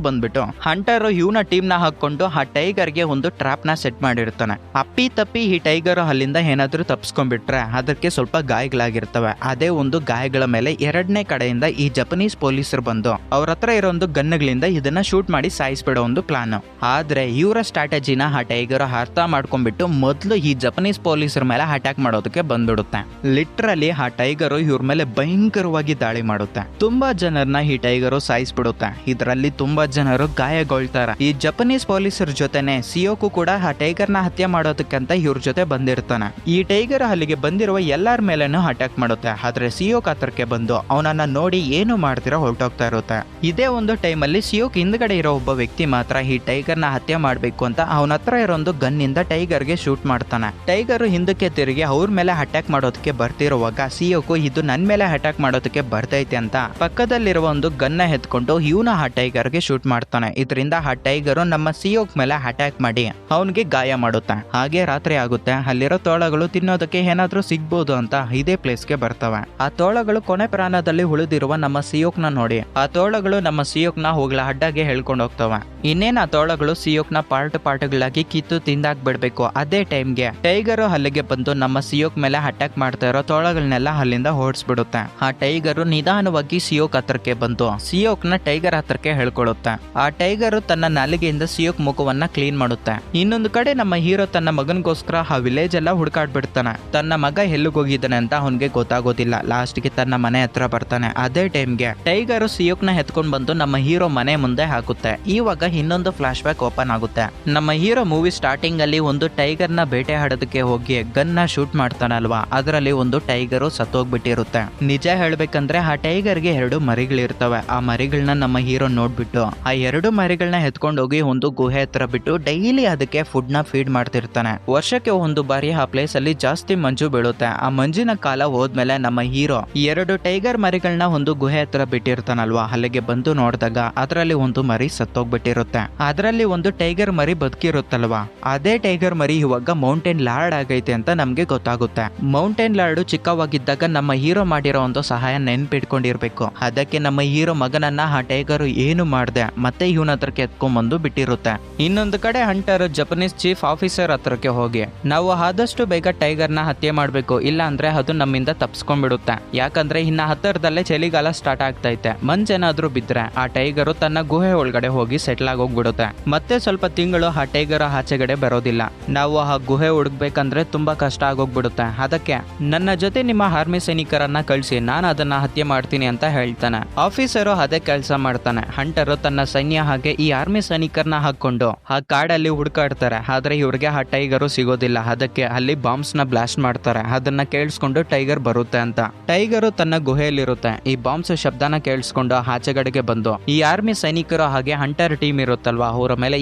ಬಂದ್ಬಿಟ್ಟು ಹಂಟರ್ ಇವನ ಟೀಮ್ ನ ಹಾಕೊಂಡು ಆ ಟೈಗರ್ಗೆ ಒಂದು ಟ್ರಾಪ್ ನ ಸೆಟ್ ಮಾಡಿರ್ತಾನೆ. ಅಪ್ಪಿ ತಪ್ಪಿ ಈ ಟೈಗರ್ ಅಲ್ಲಿಂದ ಏನಾದ್ರೂ ತಪ್ಸ್ಕೊಂಡ್ಬಿಟ್ರೆ ಅದಕ್ಕೆ ಸ್ವಲ್ಪ ಗಾಯಗಳಾಗಿರ್ತವೆ. ಅದೇ ಒಂದು ಗಾಯಗಳ ಮೇಲೆ 2ನೇ ಕಡೆಯಿಂದ ಈ ಜಪನೀಸ್ ಪೊಲೀಸರು ಬಂದು ಅವ್ರ ಹತ್ರ ಇರೋ ಒಂದು ಗನ್ಗಳಿಂದ ಇದನ್ನ ಶೂಟ್ ಮಾಡಿ ಸಾಯಿಸ್ಬಿಡೋ ಒಂದು ಪ್ಲಾನ್. ಆದ್ರೆ ಇವರ ಸ್ಟ್ರಾಟಜಿನ ಆ ಟೈಗರ್ ಅರ್ಥ ಮಾಡ್ಕೊಂಡ್ಬಿಟ್ಟು ಮೊದಲು ಈ ಜಪನೀಸ್ ಪೊಲೀಸರ ಮೇಲೆ ಅಟ್ಯಾಕ್ ಮಾಡೋದಕ್ಕೆ ಬಂದ್ಬಿಡುತ್ತೆ. ಲಿಟ್ರಲಿ ಆ ಟೈಗರು ಇವ್ರ ಮೇಲೆ ಭಯಂಕರವಾಗಿ ದಾಳಿ ಮಾಡುತ್ತೆ. ತುಂಬಾ ಜನರನ್ನ ಈ ಟೈಗರು ಸಾಯಿಸ್ಬಿಡುತ್ತೆ. ಇದರಲ್ಲಿ ತುಂಬಾ ಜನರು ಗಾಯಗೊಳ್ತಾರೆ. ಈ ಜಪನೀಸ್ ಪೊಲೀಸರ ಜೊತೆನೆ ಸಿಯೋಕು ಕೂಡ ಆ ಟೈಗರ್ನ ಹತ್ಯೆ ಮಾಡೋದಕ್ಕಂತ ಇವ್ರ ಜೊತೆ ಬಂದಿರ್ತಾನೆ. ಈ ಟೈಗರ್ ಅಲ್ಲಿಗೆ ಬಂದಿರುವ ಎಲ್ಲರ ಮೇಲೇನು ಅಟ್ಯಾಕ್ ಮಾಡುತ್ತೆ. ಆದ್ರೆ ಸಿಯೋಕ್ ಹತ್ರಕ್ಕೆ ಬಂದು ಅವನನ್ನ ನೋಡಿ ಏನು ಮಾಡ್ತಿರೋ ಹೊರಟೋಗ್ತಾ ಇರುತ್ತೆ. ಇದೇ ಒಂದು ಟೈಮ್ ಅಲ್ಲಿ ಸಿಯೋಕ್ ಹಿಂದ್ಗಡೆ ಇರೋ ಒಬ್ಬ ವ್ಯಕ್ತಿ ಮಾತ್ರ ಈ ಟೈಗರ್ನ ಹತ್ಯೆ ಮಾಡ್ಬೇಕು ಅಂತ ಅವನ ಹತ್ರ ಇರೋ ಒಂದು ಗನ್ ಇಂದ ಟೈಗರ್ಗೆ ಶೂಟ್ ಮಾಡ್ತಾನೆ. ಟೈಗರ್ ಹಿಂದಕ್ಕೆ ತಿರುಗಿ ಅವ್ರ ಮೇಲೆ ಅಟ್ಯಾಕ್ ಮಾಡೋದಕ್ಕೆ ಬರ್ತಿರುವಾಗ ಸಿಯೋಕು ಇದು ನನ್ ಮೇಲೆ ಅಟ್ಯಾಕ್ ಮಾಡೋದಕ್ಕೆ ಬರ್ತೈತೆ ಅಂತ ಪಕ್ಕದಲ್ಲಿರುವ ಒಂದು ಗನ್ನ ಎತ್ಕೊಂಡು ಇವನ ಆ ಟೈಗರ್ಗೆ ಶೂಟ್ ಮಾಡ್ತಾನೆ. ಇದರಿಂದ ಆ ಟೈಗರ್ ನಮ್ಮ ಸಿಯೋಕ್ ಮೇಲೆ ಅಟ್ಯಾಕ್ ಮಾಡಿ ಅವನಿಗೆ ಗಾಯ ಮಾಡುತ್ತೆ. ಹಾಗೆ ರಾತ್ರಿ ಆಗುತ್ತೆ. ಅಲ್ಲಿರೋ ತೋಳಗಳು ತಿನ್ನೋದಕ್ಕೆ ಏನಾದ್ರೂ ಸಿಗ್ಬೋದು ಅಂತ ಇದೇ ಪ್ಲೇಸ್ಗೆ ಬರ್ತವೆ. ಆ ತೋಳಗಳು ಕೊನೆ ಪ್ರಾಣದಲ್ಲಿ ಉಳಿದಿರುವ ನಮ್ಮ ಸಿಯೋಕ್ನ ನೋಡಿ ಆ ತೋಳಗಳು ನಮ್ಮ ಸಿಯೋಕ್ನ ಹೋಗ್ಲ ಅಡ್ಡಾಗೆ ಹೇಳ್ಕೊಂಡು ಹೋಗ್ತವೆ. ಇನ್ನೇನ್ ಆ ತೋಳಗಳು ಸಿಯೋಕ್ನ ಪಾರ್ಟ್ಗಳಾಗಿ ಕಿತ್ತು ತಿಂದಾಕ್ ಬಿಡ್ಬೇಕು. ಅದೇ ಟೈಮ್ಗೆ ಟೈಗರ್ ಅಲ್ಲಿಗೆ ಬಂದು ನಮ್ಮ ಸಿಯೋಕ್ ಮೇಲೆ ಅಟ್ಯಾಕ್ ಮಾಡ್ತಾ ಇರೋ ತೋಳಗಳನ್ನೆಲ್ಲ ಅಲ್ಲಿಂದ ಓಡಿಸ್ಬಿಡುತ್ತೆ. ಆ ಟೈಗರು ನಿಧಾನವಾಗಿ ಸಿಯೋಕ್ ಹತ್ರಕ್ಕೆ ಬಂತು ಸಿಯೋಕ್ನ ಟೈಗರ್ ಹತ್ರಕ್ಕೆ ಹೇಳ್ಕೊಳ್ಳುತ್ತೆ. ಆ ಟೈಗರು ತನ್ನ ನಾಲಿಗೆಯಿಂದ ಸಿಯೋಕ್ ಮುಖವನ್ನ ಕ್ಲೀನ್ ಮಾಡುತ್ತೆ. ಇನ್ನೊಂದು ಕಡೆ ನಮ್ಮ ಹೀರೋ ತನ್ನ ಮಗನಿಗೋಸ್ಕರ ಆ ವಿಲೇಜ್ ಎಲ್ಲ ಹುಡುಕಾಡ್ಬಿಡ್ತಾನೆ. ತನ್ನ ಮಗ ಎಲ್ಲಿಗೋಗಿದ್ದಾನೆ ಅಂತ ಅವನಿಗೆ ಗೊತ್ತಾಗೋದಿಲ್ಲ. ಲಾಸ್ಟ್ಗೆ ತನ್ನ ಮನೆ ಹತ್ರ ಬರ್ತಾನೆ. ಅದೇ ಟೈಮ್ಗೆ ಟೈಗರು ಸಿಯೋಕ್ನ ಎತ್ಕೊಂಡ್ ಬಂದು ನಮ್ಮ ಹೀರೋ ಮನೆ ಮುಂದೆ ಹಾಕುತ್ತೆ. ಇವಾಗ ಇನ್ನೊಂದು ಫ್ಲಾಶ್ ಬ್ಯಾಕ್ ಓಪನ್ ಆಗುತ್ತೆ. ನಮ್ಮ ಹೀರೋ ಮೂವಿ ಸ್ಟಾರ್ಟಿಂಗ್ ಅಲ್ಲಿ ಒಂದು ಟೈಗರ್ ನ ಬೇಟೆ ಆಡೋದಕ್ಕೆ ಹೋಗಿ ಗನ್ ನ ಶೂಟ್ ಮಾಡ್ತಾನಲ್ವಾ, ಅದರಲ್ಲಿ ಒಂದು ಟೈಗರು ಸತ್ತೋಗ್ಬಿಟ್ಟಿರುತ್ತೆ. ನಿಜ ಹೇಳ್ಬೇಕಂದ್ರೆ ಆ ಟೈಗರ್ಗೆ 2 ಮರಿಗಳಿರ್ತವೆ. ಆ ಮರಿಗಳನ್ನ ನಮ್ಮ ಹೀರೋ ನೋಡ್ಬಿಟ್ಟು ಆ 2 ಮರಿಗಳನ್ನ ಎತ್ಕೊಂಡೋಗಿ ಒಂದು ಗುಹೆ ಹತ್ರ ಬಿಟ್ಟು ಡೈಲಿ ಅದಕ್ಕೆ ಫುಡ್ ನ ಫೀಡ್ ಮಾಡ್ತಿರ್ತಾನೆ. ವರ್ಷಕ್ಕೆ 1 ಬಾರಿ ಆ ಪ್ಲೇಸ್ ಅಲ್ಲಿ ಜಾಸ್ತಿ ಮಂಜು ಬೀಳುತ್ತೆ. ಆ ಮಂಜಿನ ಕಾಲ ಹೋದ್ಮೇಲೆ ನಮ್ಮ ಹೀರೋ 2 ಟೈಗರ್ ಮರಿಗಳನ್ನ ಒಂದು ಗುಹೆ ಹತ್ರ ಬಿಟ್ಟಿರ್ತಾನಲ್ವಾ, ಅಲ್ಲಿಗೆ ಬಂದು ನೋಡಿದಾಗ ಅದರಲ್ಲಿ ಒಂದು ಮರಿ ಸತ್ತೋಗ್ಬಿಟ್ಟಿರುತ್ತೆ. ಅದರಲ್ಲಿ ಒಂದು ಟೈಗರ್ ಮರಿ ಬದುಕಿರುತ್ತಲ್ವಾ, ಅದೇ ಟೈಗರ್ ಮರಿ ಇವಾಗ ಮೌಂಟೇನ್ ಲಾರ್ಡ್ ಆಗೈತೆ ಅಂತ ನಮ್ಗೆ ಗೊತ್ತಾಗುತ್ತೆ. ಮೌಂಟೇನ್ ಲಾರ್ಡ್ ಚಿಕ್ಕವಾಗಿದ್ದಾಗ ನಮ್ಮ ಹೀರೋ ಮಾಡಿರೋ ಒಂದು ಸಹಾಯ ನೆನ್ಪಿಟ್ಕೊಂಡಿರ್ಬೇಕು. ಅದಕ್ಕೆ ನಮ್ಮ ಹೀರೋ ಮಗನನ್ನ ಆ ಟೈಗರ್ ಏನು ಮಾಡ್ದೆ ಮತ್ತೆ ಇವನ ಹತ್ರಕ್ಕೆ ಎತ್ಕೊಂಡ್ಬಂದು ಬಿಟ್ಟಿರುತ್ತೆ. ಇನ್ನೊಂದು ಕಡೆ ಹಂಟರ್ ಜಪನೀಸ್ ಚೀಫ್ ಆಫೀಸರ್ ಹತ್ರಕ್ಕೆ ಹೋಗಿ ನಾವು ಆದಷ್ಟು ಬೇಗ ಟೈಗರ್ನ ಹತ್ಯೆ ಮಾಡಬೇಕು, ಇಲ್ಲ ಅಂದ್ರೆ ಅದು ನಮ್ಮಿಂದ ತಪ್ಸ್ಕೊಂಡ್ಬಿಡುತ್ತೆ. ಯಾಕಂದ್ರೆ ಇನ್ನ ಹತ್ತಿರದಲ್ಲೇ ಚಳಿಗಾಲ ಸ್ಟಾರ್ಟ್ ಆಗ್ತೈತೆ. ಮಂಜೇನಾದ್ರೂ ಬಿದ್ರೆ ಆ ಟೈಗರು ತನ್ನ ಗುಹೆ ಒಳಗಡೆ ಹೋಗಿ ಸೆಟ್ಲ್ ಆಗೋಗ್ಬಿಡುತ್ತೆ. ಮತ್ತೆ ಸ್ವಲ್ಪ ತಿಂಗಳು ಆ ಟೈಗರ್ ಆಚೆಗಡೆ ಬರೋದಿಲ್ಲ. ನಾವು ಆ ಗುಹೆ ಹುಡುಕ್ಬೇಕಂದ್ರೆ ತುಂಬಾ ಕಷ್ಟ ಆಗೋಗ್ಬಿಡುತ್ತೆ. ಅದಕ್ಕೆ ನನ್ನ ಜೊತೆ ನಿಮ್ಮ ಆರ್ಮಿ ಸೈನಿಕರನ್ನ ಕಳಿಸಿ, ನಾನು ಅದನ್ನ ಹತ್ಯೆ ಮಾಡ್ತೀನಿ ಅಂತ ಹೇಳ್ತಾನೆ. ಆಫೀಸರು ಅದೇ ಕೆಲಸ ಮಾಡ್ತಾನೆ. ಹಂಟರು ತನ್ನ ಸೈನ್ಯ ಹಾಗೆ ಈ ಆರ್ಮಿ ಸೈನಿಕರನ್ನ ಹಾಕೊಂಡು ಆ ಕಾಡಲ್ಲಿ ಹುಡುಕಾಡ್ತಾರೆ. ಆದ್ರೆ ಇವ್ರಿಗೆ ಆ ಟೈಗರು ಸಿಗೋದಿಲ್ಲ. ಅದಕ್ಕೆ ಅಲ್ಲಿ ಬಾಂಬ್ಸ್ ನ ಬ್ಲಾಸ್ಟ್ ಮಾಡ್ತಾರೆ. ಅದನ್ನ ಕೇಳಿಸ್ಕೊಂಡು ಟೈಗರ್ ಬರುತ್ತೆ ಅಂತ. ಟೈಗರು ತನ್ನ ಗುಹೆಯಲ್ಲಿರುತ್ತೆ. ಈ ಬಾಂಬ್ಸ್ ಶಬ್ದನ ಕೇಳಿಸ್ಕೊಂಡು ಆಚೆಗಡೆಗೆ ಬಂದು ಈ ಆರ್ಮಿ ಸೈನಿಕರು ಹಾಗೆ ಹಂಟರ್ ಟೀಮ್ ಇರುತ್ತಲ್ವಾ, ಅವರ ಮೇಲೆ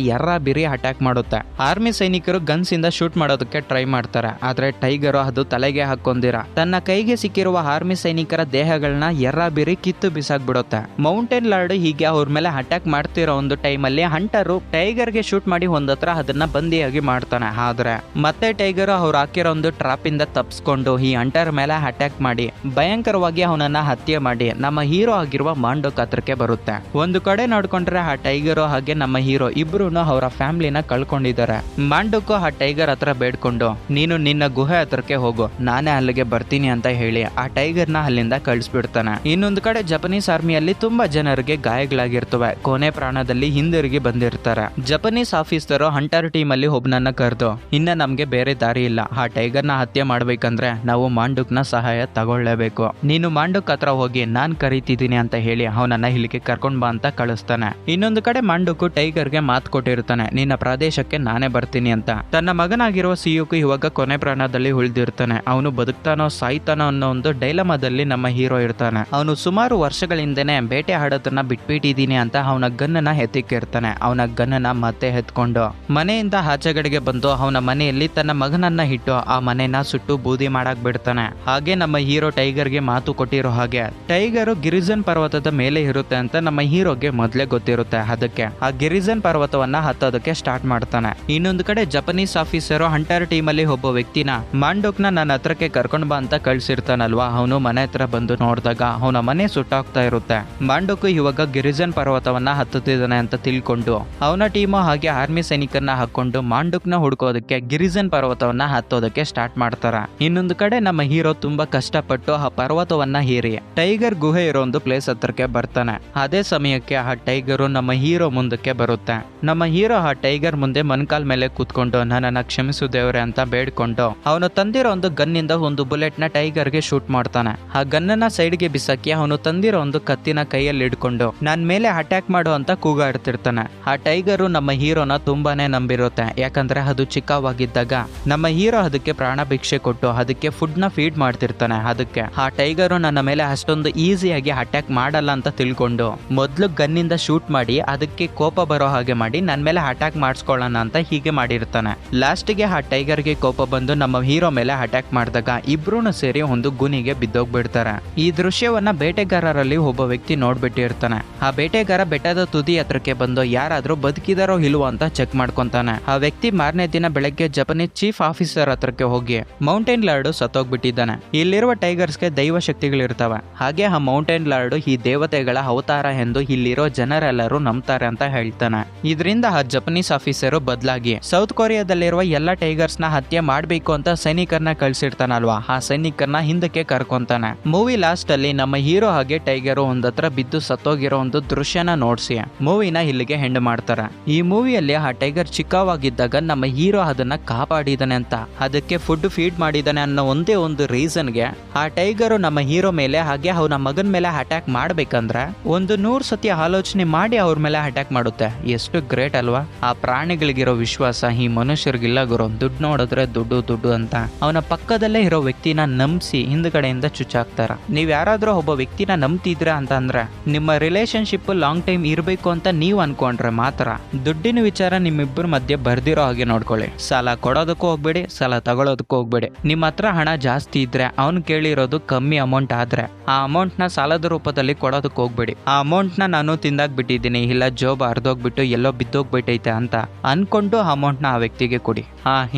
ಬಿರಿ ಅಟ್ಯಾಕ್ ಮಾಡುತ್ತೆ. ಆರ್ಮಿ ಸೈನಿಕರು ಗನ್ಸ್ ಇಂದ ಶೂಟ್ ಮಾಡೋದಕ್ಕೆ ಟ್ರೈ ಮಾಡ್ತಾರೆ. ಆದ್ರೆ ಟೈಗರು ಅದು ತಲೆಗೆ ಹಾಕೊಂಡಿರ ತನ್ನ ಕೈಗೆ ಸಿಕ್ಕಿರುವ ಆರ್ಮಿ ಸೈನಿಕರ ದೇಹಗಳನ್ನ ಬಿರಿ ಕಿತ್ತು ಬಿಸಾಕ್ಬಿಡುತ್ತೆ. ಮೌಂಟೇನ್ ಲಾರ್ಡ್ ಹೀಗೆ ಅವ್ರ ಮೇಲೆ ಅಟ್ಯಾಕ್ ಮಾಡ್ತಿರೋ ಒಂದು ಟೈಮ್ ಅಲ್ಲಿ ಹಂಟರು ಟೈಗರ್ಗೆ ಶೂಟ್ ಮಾಡಿ ಒಂದತ್ರ ಅದನ್ನ ಬಂದಿಯಾಗಿ ಮಾಡ್ತಾನೆ. ಆದ್ರೆ ಮತ್ತೆ ಟೈಗರ್ ಅವ್ರು ಹಾಕಿರೋ ಒಂದು ಟ್ರಾಪ್ ಇಂದ ತಪ್ಸ್ಕೊಂಡು ಈ ಹಂಟರ್ ಮೇಲೆ ಅಟ್ಯಾಕ್ ಮಾಡಿ ಭಯಂಕರವಾಗಿ ಅವನನ್ನ ಹತ್ಯೆ ಮಾಡಿ ನಮ್ಮ ಹೀರೋ ಆಗಿರುವ ಮಾಂಡೋಕ್ ಹತ್ರಕ್ಕೆ ಬರುತ್ತೆ. ಒಂದು ಕಡೆ ನೋಡ್ಕೊಂಡ್ರೆ ಆ ಟೈಗರ್ ಹಾಗೆ ನಮ್ಮ ಹೀರೋ ಇಬ್ರು ಅವರ ಫ್ಯಾಮಿಲಿನ ಕಳ್ಕೊಂಡಿದ್ದಾರೆ. ಮಾಂಡೋಕ್ ಆ ಟೈಗರ್ ಹತ್ರ ಬೇಡ್ಕೊಂಡು ನೀನು ನಿನ್ನ ಗುಹೆ ಹತ್ರಕ್ಕೆ ಹೋಗು, ನಾನೇ ಅಲ್ಲಿಗೆ ಬರ್ತೀನಿ ಅಂತ ಹೇಳಿ ಆ ಟೈಗರ್ನ ಅಲ್ಲಿಂದ ಕಳಿಸ್ಬಿಡ್ತಾನೆ. ಇನ್ನೊಂದು ಕಡೆ ಜಪನೀಸ್ ಆರ್ಮಿಯಲ್ಲಿ ತುಂಬಾ ಜನರಿಗೆ ಗಾಯಗಳಾಗಿರ್ತವೆ. ಕೊನೆ ಪ್ರಾಣದಲ್ಲಿ ಹಿಂದಿರುಗಿ ಬಂದಿರ್ತಾರೆ. ಜಪನೀಸ್ ಆಫೀಸರು ಹಂಟರ್ ಟೀಮ್ ಅಲ್ಲಿ ಒಬ್ನನ್ನ ಕರೆದು ಇನ್ನ ನಮ್ಗೆ ಬೇರೆ ದಾರಿ ಇಲ್ಲ, ಆ ಟೈಗರ್ನ ಹತ್ಯೆ ಮಾಡ್ಬೇಕಂದ್ರೆ ನಾವು ಮಾಂಡುಕ್ನ ಸಹಾಯ ತಗೊಳ್ಳೇಬೇಕು. ನೀನು ಮಾಂಡುಕ್ ಹತ್ರ ಹೋಗಿ ನಾನ್ ಕರೀತಿದ್ದೀನಿ ಅಂತ ಹೇಳಿ ಅವನನ್ನ ಇಲ್ಲಿಗೆ ಕರ್ಕೊಂಡ್ ಬಾ ಅಂತ ಕಳಿಸ್ತಾನೆ. ಇನ್ನೊಂದು ಕಡೆ ಮಾಂಡುಕ್ ಟೈಗರ್ಗೆ ಮಾತು ಕೊಟ್ಟಿರ್ತಾನೆ, ನಿನ್ನ ಪ್ರದೇಶಕ್ಕೆ ನಾನೇ ಬರ್ತೀನಿ ಅಂತ. ತನ್ನ ಮಗನಾಗಿರುವ ಸಿಯುಕು ಇವಾಗ ಕೊನೆ ಪ್ರಾಣದಲ್ಲಿ ಉಳಿದಿರ್ತಾನೆ. ಅವನು ಬದುಕ್ತಾನೋ ಸಾಯ್ತಾನೋ ಅನ್ನೋ ಒಂದು ಡೈಲಮಾದಲ್ಲಿ ನಮ್ಮ ಹೀರೋ ಇರ್ತಾನೆ. ಅವನು ಸುಮಾರು ವರ್ಷಗಳಿಂದನೇ ಬೇಟೆ ಆಡೋದನ್ನ ಬಿಟ್ಬಿಟ್ಟಿದ್ದೀನಿ ಅಂತ ಅವನ ಗನ್ನನ್ನ ಎತ್ತಿಕ್ಕಿರ್ತಾನೆ. ಅವನ ಗನ್ನನ್ನ ಮತ್ತೆ ಎತ್ಕೊಂಡು ಮನೆಯಿಂದ ಆಚೆಗಡೆಗೆ ಬಂದು ಅವನ ಮನೆಯಲ್ಲಿ ತನ್ನ ಮಗನನ್ನ ಇಟ್ಟು ಆ ಮನೆನ ಸುಟ್ಟು ಬೂದಿ ಮಾಡಾಕ್ ಬಿಡ್ತಾನೆ. ಹಾಗೆ ನಮ್ಮ ಹೀರೋ ಟೈಗರ್ಗೆ ಮಾತು ಕೊಟ್ಟಿರೋ ಹಾಗೆ ಟೈಗರು ಗಿರಿಜನ್ ಪರ್ವತದ ಮೇಲೆ ಇರುತ್ತೆ ಅಂತ ನಮ್ಮ ಹೀರೋಗೆ ಮೊದ್ಲೇ ಗೊತ್ತಿರುತ್ತೆ. ಅದಕ್ಕೆ ಆ ಗಿರಿಜನ್ ಪರ್ವತವನ್ನ ಹತ್ತೋದಕ್ಕೆ ಸ್ಟಾರ್ಟ್ ಮಾಡ್ತಾನೆ. ಇನ್ನೊಂದು ಕಡೆ ಜಪನೀಸ್ ಆಫೀಸರು ಹಂಟರ್ ಟೀಮ್ ಅಲ್ಲಿ ಒಬ್ಬ ವ್ಯಕ್ತಿನ ಮಾಂಡೋಕ್ನ ನನ್ನ ಹತ್ರಕ್ಕೆ ಕರ್ಕೊಂಡ್ ಬಾ ಅಂತ ಕಳ್ಸಿರ್ತಾನಲ್ವಾ, ಅವನು ಮನೆ ಹತ್ರ ಬಂದು ನೋಡಿದಾಗ ಅವನ ಮನೆ ಸುಟ್ಟಾಗ್ತಾ ಇರುತ್ತೆ. ಮಾಂಡೋಕ್ ಇವಾಗ ಗಿರಿಜನ್ ಪರ್ವತವನ್ನ ಹತ್ತುತ್ತಿದ್ದಾನೆ ಅಂತ ತಿಳ್ಕೊಂಡು ಅವನ ಟೀಮು ಹಾಗೆ ಆರ್ಮಿ ಸೈನಿಕರನ್ನ ಹಾಕೊಂಡು ಮಾಂಡುಕ್ನ ಹುಡ್ಕೋದಕ್ಕೆ ಗಿರಿಜನ್ ಪರ್ವತವನ್ನ ಹತ್ತೋದಕ್ಕೆ ಸ್ಟಾರ್ಟ್ ಮಾಡ್ತಾರೆ. ಇನ್ನೊಂದು ಕಡೆ ನಮ್ಮ ಹೀರೋ ತುಂಬಾ ಕಷ್ಟಪಟ್ಟು ಆ ಪರ್ವತವನ್ನ ಹೇರಿ ಟೈಗರ್ ಗುಹೆ ಇರೋ ಒಂದು ಪ್ಲೇಸ್ ಹತ್ರಕ್ಕೆ ಬರ್ತಾನೆ. ಅದೇ ಸಮಯಕ್ಕೆ ಆ ಟೈಗರು ನಮ್ಮ ಹೀರೋ ಮುಂದಕ್ಕೆ ಬರುತ್ತೆ. ನಮ್ಮ ಹೀರೋ ಆ ಟೈಗರ್ ಮುಂದೆ ಮನ್ಕಾಲ್ ಮೇಲೆ ಕೂತ್ಕೊಂಡು ನನ್ನನ್ನ ಕ್ಷಮಿಸು ದೇವ್ರೆ ಅಂತ ಬೇಡ್ಕೊಂಡು ಅವನು ತಂದಿರೋ ಒಂದು ಗನ್ನಿಂದ ಒಂದು ಬುಲೆಟ್ ನ ಟೈಗರ್ಗೆ ಶೂಟ್ ಮಾಡ್ತಾನೆ. ಆ ಗನ್ನನ್ನ ಸೈಡ್ಗೆ ಬಿಸಾಕಿ ಅವನು ತಂದಿರೋ ಒಂದು ಕತ್ತಿನ ಕೈಯಲ್ಲಿ ಇಟ್ಕೊಂಡು ನನ್ ಮೇಲೆ ಅಟ್ಯಾಕ್ ಮಾಡು ಅಂತ ಕೂಗಾಡ್ತಿರ್ತಾನೆ. ಆ ಟೈಗರು ನಮ್ಮ ಹೀರೋನ ತುಂಬಾನೇ ನಂಬಿರುತ್ತೆ. ಯಾಕಂದ್ರೆ ಅದು ಚಿಕ್ಕವಾಗಿದ್ದಾಗ ನಮ್ಮ ಹೀರೋ ಅದಕ್ಕೆ ಪ್ರಾಣ ಭಿಕ್ಷೆ ಕೊಟ್ಟು ಅದಕ್ಕೆ ಫುಡ್ ನ ಫೀಡ್ ಮಾಡ್ತಿರ್ತಾನೆ. ಅದಕ್ಕೆ ಆ ಟೈಗರು ನನ್ನ ಮೇಲೆ ಅಷ್ಟೊಂದು ಈಸಿಯಾಗಿ ಅಟ್ಯಾಕ್ ಮಾಡಲ್ಲ ಅಂತ ತಿಳ್ಕೊಂಡು ಮೊದ್ಲು ಗನ್ನಿಂದ ಶೂಟ್ ಮಾಡಿ ಅದಕ್ಕೆ ಕೋಪ ಬರೋ ಹಾಗೆ ಮಾಡಿ ನನ್ ಮೇಲೆ ಅಟ್ಯಾಕ್ ಮಾಡಿಸ್ಕೊಳ್ಳೋಣ ಅಂತ ಹೀಗೆ ಮಾಡಿರ್ತಾನೆ. ಲಾಸ್ಟಿಗೆ ಆ ಟೈಗರ್ಗೆ ಕೋಪ ಬಂದು ನಮ್ಮ ಹೀರೋ ಮೇಲೆ ಅಟ್ಯಾಕ್ ಮಾಡಿದಾಗ ಇಬ್ರು ಸೇರಿ ಒಂದು ಗುನಿಗೆ ಬಿದ್ದೋಗ್ಬಿಡ್ತಾರೆ. ಈ ದೃಶ್ಯವನ್ನ ಬೇಟೆಗಾರರಲ್ಲಿ ಒಬ್ಬ ವ್ಯಕ್ತಿ ನೋಡ್ಬಿಟ್ಟಿರ್ತಾನೆ. ಆ ಬೇಟೆಗಾರ ಬೆಟ್ಟದ ತುದಿ ಹತ್ರಕ್ಕೆ ಬಂದು ಯಾರಾದ್ರೂ ಬದುಕಿದಾರೋ ಇಲ್ವೋ ಅಂತ ಚೆಕ್ ಮಾಡ್ಕೊಂತಾನೆ. ಆ ವ್ಯಕ್ತಿ ಮಾರನೇ ದಿನ ಬೆಳಗ್ಗೆ ಜಪನೀಸ್ ಚೀಫ್ ಆಫೀಸರ್ ಹತ್ರಕ್ಕೆ ಹೋಗಿ ಮೌಂಟೇನ್ ಲಾರ್ಡ್ ಸತ್ತೋಗ್ಬಿಟ್ಟಿದ್ದಾನೆ. ಇಲ್ಲಿರುವ ಟೈಗರ್ಸ್ಗೆ ದೈವ ಶಕ್ತಿಗಳಿರ್ತವೆ. ಹಾಗೆ ಆ ಮೌಂಟೇನ್ ಲಾರ್ಡ್ ಈ ದೇವತೆಗಳ ಅವತಾರ ಎಂದು ಇಲ್ಲಿರೋ ಜನರೆಲ್ಲರೂ ನಂಬ್ತಾರೆ ಅಂತ ಹೇಳ್ತಾನೆ. ಇದರಿಂದ ಆ ಜಪನೀಸ್ ಆಫೀಸರು ಬದಲಾಗಿ ಸೌತ್ ಕೊರಿಯಾದಲ್ಲಿರುವ ಎಲ್ಲ ಟೈಗರ್ಸ್ ನ ಹತ್ಯೆ ಮಾಡ್ಬೇಕು ಅಂತ ಸೈನಿಕರನ್ನ ಕಳ್ಸಿರ್ತಾನಲ್ವಾ, ಆ ಸೈನಿಕರನ್ನ ಹಿಂದಕ್ಕೆ ಕರ್ಕೊಂತಾನೆ. ಮೂವಿ ಲಾಸ್ಟ್ ಅಲ್ಲಿ ನಮ್ಮ ಹೀರೋ ಹಾಗೆ ಟೈಗರು ಒಂದತ್ರ ಬಿದ್ದು ಸತ್ತೋಗಿರೋ ಒಂದು ದೃಶ್ಯನ ನೋಡ್ಸಿ ಮೂವಿನ ಇಲ್ಲಿಗೆ ಹೆಂಡ್ ಮಾಡ್ತಾರೆ. ಈ ಮೂವಿಯಲ್ಲಿ ಆ ಟೈಗರ್ ಚಿಕ್ಕವಾಗಿದ್ದಾಗ ನಮ್ಮ ಹೀರೋ ಅದನ್ನ ಕಾಪಾಡಿದಾನೆ ಅಂತ, ಅದಕ್ಕೆ ಫುಡ್ ಫೀಡ್ ಮಾಡಿದಾನೆ ಅನ್ನೋ ಒಂದೇ ಒಂದು ರೀಸನ್ಗೆ ಆ ಟೈಗರು ನಮ್ಮ ಹೀರೋ ಮೇಲೆ ಹಾಗೆ ಅವನ ಮಗನ ಮೇಲೆ ಅಟ್ಯಾಕ್ ಮಾಡ್ಬೇಕಂದ್ರೆ 100 ಸತಿ ಆಲೋಚನೆ ಮಾಡಿ ಅವ್ರ ಮೇಲೆ ಅಟ್ಯಾಕ್ ಮಾಡುತ್ತೆ. ಎಷ್ಟು ಗ್ರೇಟ್ ಅಲ್ವಾ? ಆ ಪ್ರಾಣಿಗಳಿಗಿರೋ ವಿಶ್ವಾಸ ಈ ಮನುಷ್ಯರಿಗಿಲ್ಲ ಗುರು. ದುಡ್ಡು ನೋಡಿದ್ರೆ ದುಡ್ಡು ಅಂತ ಅವನ ಪಕ್ಕದಲ್ಲೇ ಇರೋ ವ್ಯಕ್ತಿನ ನಂಬಿಸಿ ಹಿಂದ್ಗಡೆಯಿಂದ ಚುಚ್ಚಾಕ್ತಾರ. ನೀವ್ ಯಾರಾದ್ರೂ ಒಬ್ಬ ವ್ಯಕ್ತಿನ ನಂಬ್ತಿದ್ರ ಅಂತ ಅಂದ್ರೆ ನಿಮ್ಮ ರಿಲೇಶನ್ಶಿಪ್ ಲಾಂಗ್ ಟೈಮ್ ಇರಬೇಕು ಅಂತ ನೀವು ಅನ್ಕೊಂಡ್ರೆ ಮಾತ್ರ ದುಡ್ಡಿನ ವಿಚಾರ ನಿಮ್ಮಿಬ್ಬರ ಮಧ್ಯೆ ಬರ್ದಿರೋ ಹಾಗೆ ನೋಡ್ಕೊಳ್ಳಿ. ಸಾಲ ಕೊಡೋದಕ್ಕೂ ಹೋಗ್ಬೇಡಿ, ಸಾಲ ತಗೊಳ್ಳೋದಕ್ಕೂ ಹೋಗ್ಬೇಡಿ. ನಿಮ್ಮ ಹತ್ರ ಹಣ ಜಾಸ್ತಿ ಇದ್ರೆ ಅವ್ನು ಕೇಳಿರೋದು ಕಮ್ಮಿ ಅಮೌಂಟ್ ಆದ್ರೆ ಆ ಅಮೌಂಟ್ ನ ಸಾಲದ ರೂಪದಲ್ಲಿ ಕೊಡೋದಕ್ಕೆ ಹೋಗ್ಬೇಡಿ. ಆ ಅಮೌಂಟ್ ನ ನಾನು ತಿಂದಾಕ್ ಬಿಟ್ಟಿದ್ದೀನಿ, ಇಲ್ಲ ಜೋಬ್ ಅರ್ಧೋಗ್ಬಿಟ್ಟು ಎಲ್ಲೋ ಬಿದ್ದೋಗ್ಬಿಟ್ಟೈತೆ ಅಂತ ಅನ್ಕೊಂಡು ಆ ಅಮೌಂಟ್ ನ ಆ ವ್ಯಕ್ತಿಗೆ ಕೊಡಿ.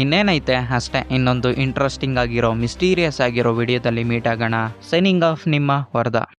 ಇನ್ನೇನೈತೆ ಅಷ್ಟೇ. ಇನ್ನೊಂದು ಇಂಟ್ರೆಸ್ಟಿಂಗ್ ಆಗಿರೋ ಮಿಸ್ಟೀರಿಯಸ್ ಆಗಿರೋ ವಿಡಿಯೋದಲ್ಲಿ ಮೀಟ್ ಆಗೋಣ. ಸೈನಿಂಗ್ ಆಫ್ ನಿಮ್ಮ ವರದಾ.